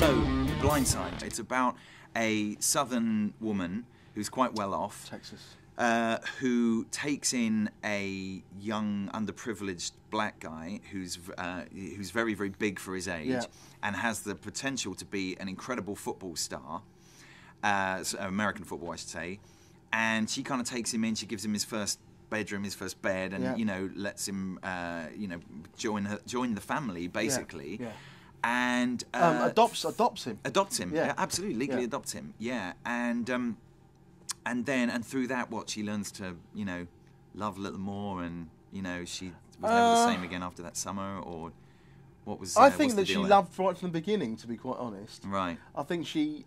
So, The Blind Side. It's about a southern woman who's quite well off. Texas. Who takes in a young, underprivileged black guy who's very, very big for his age and has the potential to be an incredible football star, American football, I should say. And she kind of takes him in. She gives him his first bedroom, his first bed, and you know, lets him join the family basically. Yeah. And adopts him. Adopts him. Yeah, absolutely, legally adopts him. Yeah, and through that, she learns to, you know, love a little more, and you know, she was never the same again after that summer, or what was? I think that she loved right from the beginning, to be quite honest. Right. I think she.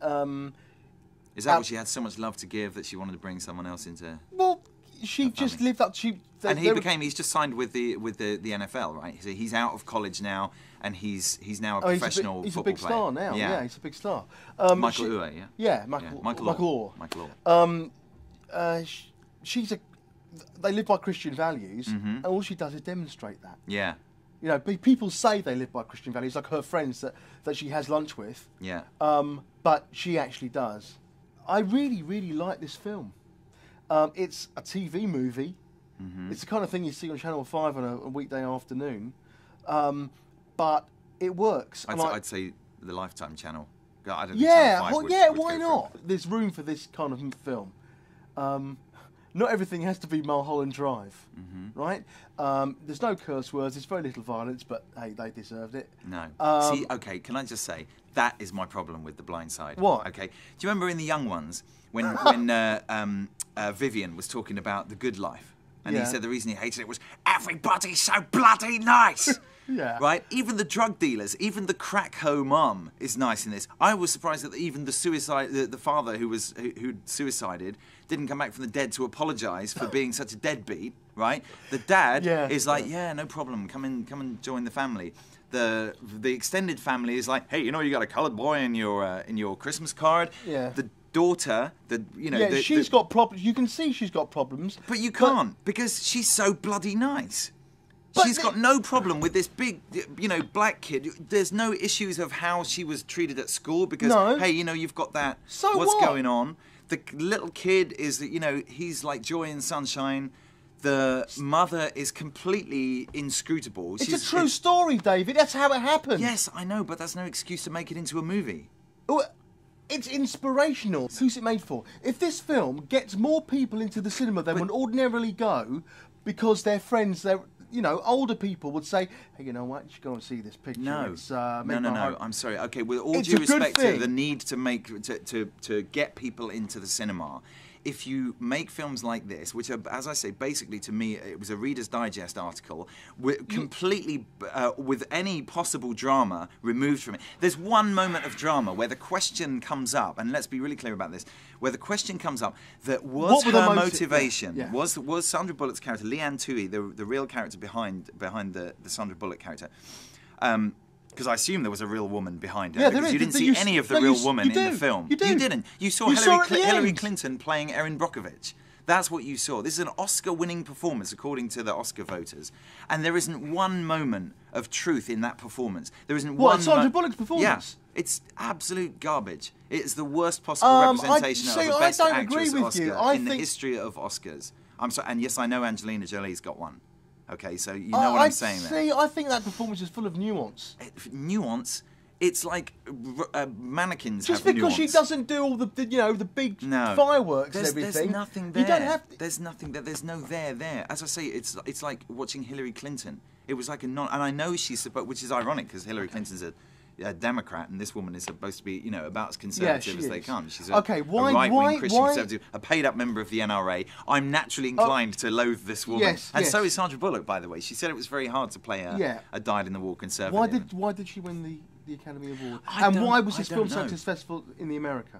Is that what she had so much love to give that she wanted to bring someone else into? Well, she just lived up to. He's just signed with the NFL, right? So he's out of college now, and he's now a professional he's football a big star player. now. Yeah, he's a big star. Michael Uwe, yeah. Yeah, Michael Orr. They live by Christian values, and all she does is demonstrate that. Yeah. You know, people say they live by Christian values, like her friends that she has lunch with. Yeah. But she actually does. I really, really like this film. It's a TV movie. It's the kind of thing you see on Channel 5 on a weekday afternoon. But it works. I'd say the Lifetime channel. I don't think Channel 5 would why not? There's room for this kind of film. Not everything has to be Mulholland Drive, right? There's no curse words. There's very little violence, but hey, they deserved it. No. See, okay, can I just say, that is my problem with The Blind Side. What? Okay. Do you remember in The Young Ones, when Vivian was talking about the good life, and he said the reason he hated it was, everybody's so bloody nice! Yeah. Right? Even the drug dealers, even the crack hoe mum is nice in this. I was surprised that even the father who'd suicided didn't come back from the dead to apologise for being such a deadbeat, right? The dad is like, no problem, come and join the family. The extended family is like, hey, you know, you got a coloured boy in your Christmas card. Yeah. The daughter, she's got problems. You can see she's got problems, but you can't because she's so bloody nice. She's got no problem with this big, black kid. There's no issues of how she was treated at school because, hey, you've got that. So what's going on? The little kid is, he's like joy and sunshine. The mother is completely inscrutable. It's a true story, David. That's how it happened. Yes, I know, but that's no excuse to make it into a movie. It's inspirational. Who's it made for? If this film gets more people into the cinema than would ordinarily go because their friends, older people would say, hey, you know what, you should go and see this picture. No, no, I'm sorry. Okay, with all it's due respect to the need to get people into the cinema, if you make films like this, which are, as I say, basically to me, it was a Reader's Digest article, completely with any possible drama removed from it. There's one moment of drama where the question comes up, and let's be really clear about this, where the question comes up that was her motivation, was Sandra Bullock's character, Leanne Tui, the real character behind the Sandra Bullock character, because I assume there was a real woman behind her. Yeah, because you didn't see any of the real woman in the film. You didn't. You saw Hillary Clinton playing Erin Brockovich. That's what you saw. This is an Oscar-winning performance, according to the Oscar voters. And there isn't one moment of truth in that performance. There isn't one. Sandra Bullock's performance? Yeah, it's absolute garbage. It's the worst possible representation of a Best Actress Oscar in the history of Oscars. I'm sorry, and yes, I know Angelina Jolie's got one. Okay, so you know what I'm saying there. See, I think that performance is full of nuance. Nuance? It's like mannequins Just have because nuance. she doesn't do all the big fireworks and everything. There's nothing there. You don't have to. There's nothing there. There's no there. As I say, it's like watching Hillary Clinton. It was like and I know she's supposed, which is ironic because Hillary Clinton's a Democrat, and this woman is supposed to be, about as conservative as they come. She's a right-wing Christian conservative, a paid-up member of the NRA. I'm naturally inclined to loathe this woman. So is Sandra Bullock, by the way. She said it was very hard to play a dyed-in-the-wool conservative. Why did she win the Academy Award? And why was this film so successful in the America?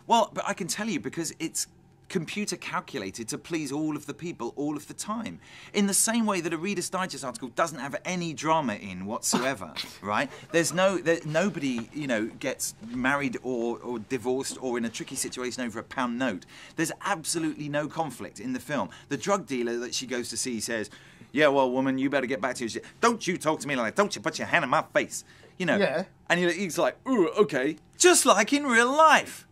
Well, but I can tell you because it's computer calculated to please all of the people all of the time. In the same way that a Reader's Digest article doesn't have any drama in whatsoever, right? Nobody, gets married or divorced or in a tricky situation over a pound note. There's absolutely no conflict in the film. The drug dealer that she goes to see says, yeah, well, woman, you better get back to your shit. Don't you talk to me like that. Don't you put your hand in my face. You know, Yeah. and he's like, ooh, okay, just like in real life.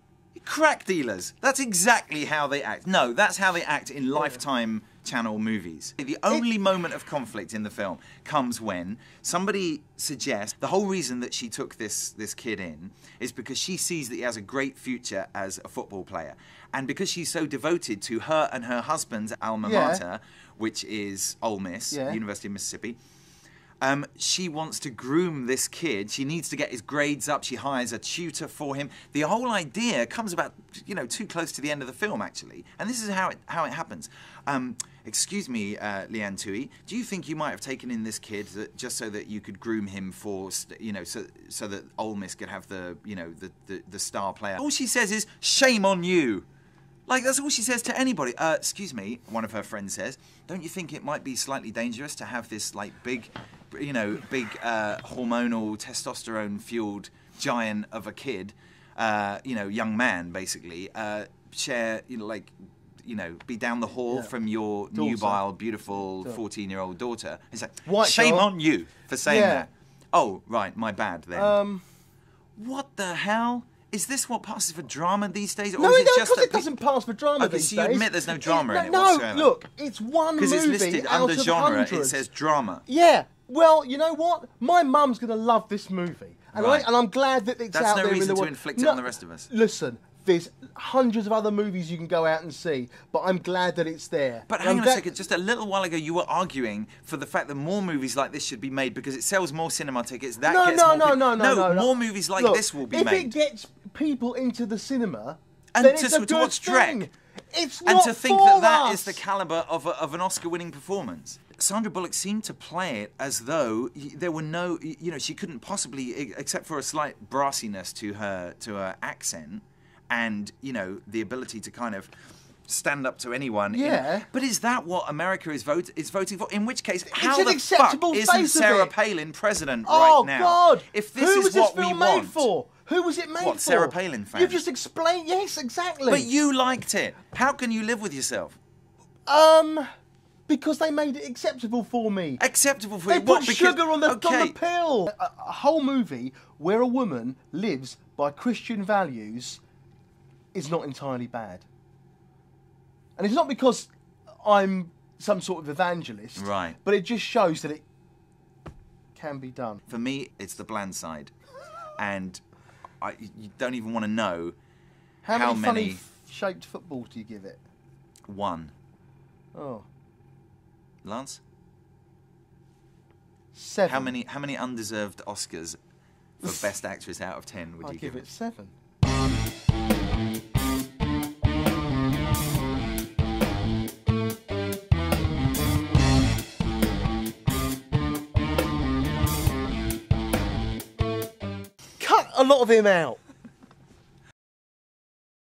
Crack dealers. That's exactly how they act. No, that's how they act in Lifetime channel movies. The only moment of conflict in the film comes when somebody suggests the whole reason that she took this kid in is because she sees that he has a great future as a football player. And because she's so devoted to her and her husband's alma mater, which is Ole Miss, University of Mississippi, she wants to groom this kid. She needs to get his grades up. She hires a tutor for him. The whole idea comes about, too close to the end of the film, actually. And this is how it happens. Excuse me, Leanne Tui, do you think you might have taken in this kid just so that you could groom him for, so that Ole Miss could have the star player? All she says is, shame on you. Like, that's all she says to anybody. Excuse me, one of her friends says, don't you think it might be slightly dangerous to have this, like, big hormonal, testosterone-fueled giant of a kid, young man, basically, share, be down the hall from your nubile, beautiful 14-year-old daughter? It's like, shame on you for saying that. Oh, right, my bad then. What the hell? Is this what passes for drama these days? Or No, is it because it doesn't pass for drama these days. So you admit there's no drama in it whatsoever? No, look, it's one movie because it's listed out under of genre, hundreds. it says drama. Yeah, well, you know what? My mum's going to love this movie. And, Right. I'm glad that it's out there in the world. That's no reason to inflict it on the rest of us. Listen, there's hundreds of other movies you can go out and see, but I'm glad that it's there. But hang on a second, just a little while ago you were arguing for the fact that more movies like this should be made because it sells more cinema tickets. No, more movies like this will be made. If it gets people into the cinema, and then it's a good watch thing. Drek. It's And not to think for that us. is the caliber of an Oscar-winning performance. Sandra Bullock seemed to play it as though there were no, she couldn't possibly, except for a slight brassiness to her accent, and the ability to kind of stand up to anyone. Yeah. But is that what America is voting for? In which case, how an the acceptable fuck isn't face of Sarah it. Palin president Oh, right now? God! If this Who is was this what we film want, made for? Who was it made for? What, Sarah Palin fan? You've just explained. Yes, exactly. But you liked it. How can you live with yourself? Because they made it acceptable for me. Acceptable for They you? put What? Because, sugar on the okay. pill. A whole movie where a woman lives by Christian values is not entirely bad. And it's not because I'm some sort of evangelist. Right. But it just shows that it can be done. For me, it's the bland side. And you don't even want to know How many funny shaped footballs do you give it? One. Oh. Lance? 7. How many undeserved Oscars for Best Actress out of 10 would I'd you give it 7. Cut a lot of him out.